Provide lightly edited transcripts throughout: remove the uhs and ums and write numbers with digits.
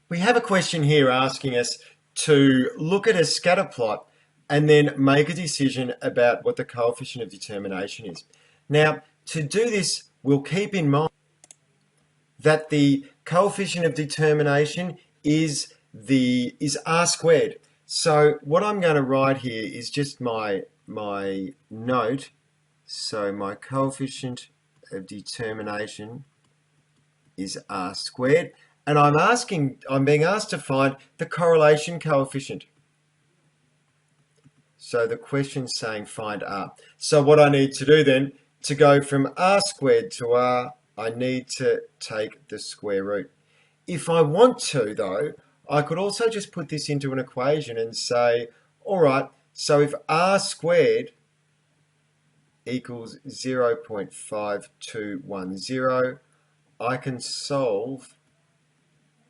We have a question here asking us to look at a scatter plot and then make a decision about what the coefficient of determination is. Now, to do this, we'll keep in mind that the coefficient of determination is r squared. So what I'm going to write here is just my note. So my coefficient of determination is r squared. And I'm being asked to find the correlation coefficient. So the question's saying find r. So what I need to do then, to go from r squared to r, I need to take the square root. If I want to, though, I could also just put this into an equation and say, all right, so if r squared equals 0.5210, I can solve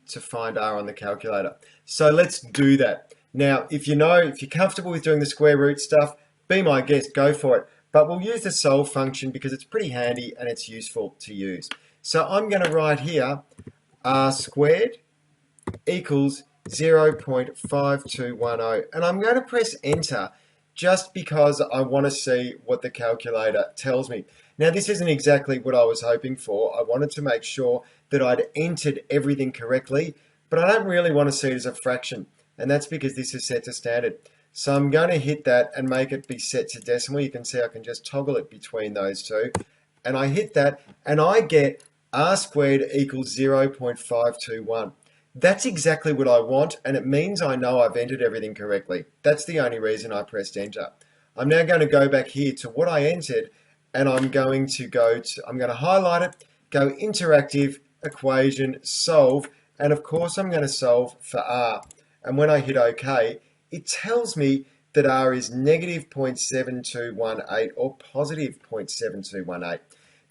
to find r on the calculator. So let's do that. Now, if you're comfortable with doing the square root stuff, be my guest, go for it. But we'll use the solve function because it's pretty handy and it's useful to use. So I'm going to write here r squared equals 0.5210, and I'm going to press enter just because I want to see what the calculator tells me. Now, this isn't exactly what I was hoping for. I wanted to make sure that I'd entered everything correctly, but I don't really want to see it as a fraction, and that's because this is set to standard. So I'm going to hit that and make it be set to decimal. You can see I can just toggle it between those two, and I hit that, and I get r squared equals 0.521. That's exactly what I want, and it means I know I've entered everything correctly. That's the only reason I pressed enter. I'm now going to go back here to what I entered, and I'm going to highlight it, go interactive, equation, solve, and of course I'm going to solve for r. And when I hit OK, it tells me that r is negative 0.7218 or positive 0.7218.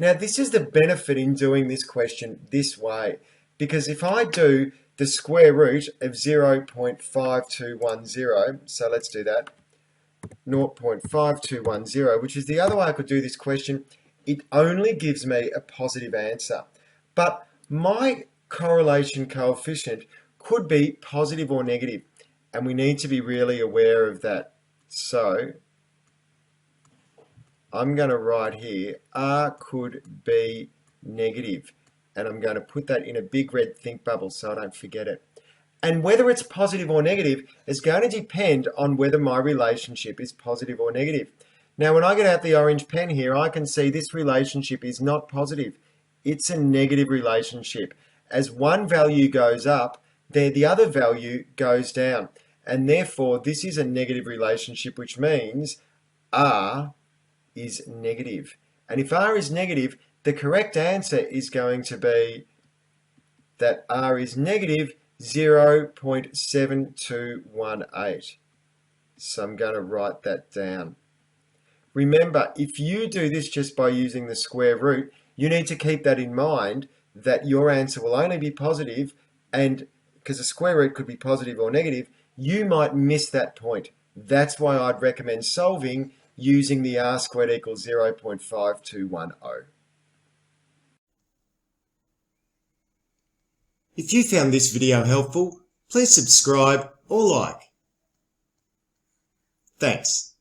Now, this is the benefit in doing this question this way, because if I do the square root of 0.5210, so let's do that, 0.5210, which is the other way I could do this question, it only gives me a positive answer. But my correlation coefficient could be positive or negative, and we need to be really aware of that. So I'm going to write here, r could be negative. And I'm going to put that in a big red think bubble so I don't forget it. And whether it's positive or negative is going to depend on whether my relationship is positive or negative. Now, when I get out the orange pen here, I can see this relationship is not positive. It's a negative relationship. As one value goes up, the other value goes down. And therefore, this is a negative relationship, which means r is negative. And if r is negative, the correct answer is going to be that r is negative 0.7218. So I'm going to write that down. Remember, if you do this just by using the square root, you need to keep that in mind, that your answer will only be positive, and because the square root could be positive or negative, you might miss that point. That's why I'd recommend solving using the r squared equals 0.5210. If you found this video helpful, please subscribe or like. Thanks.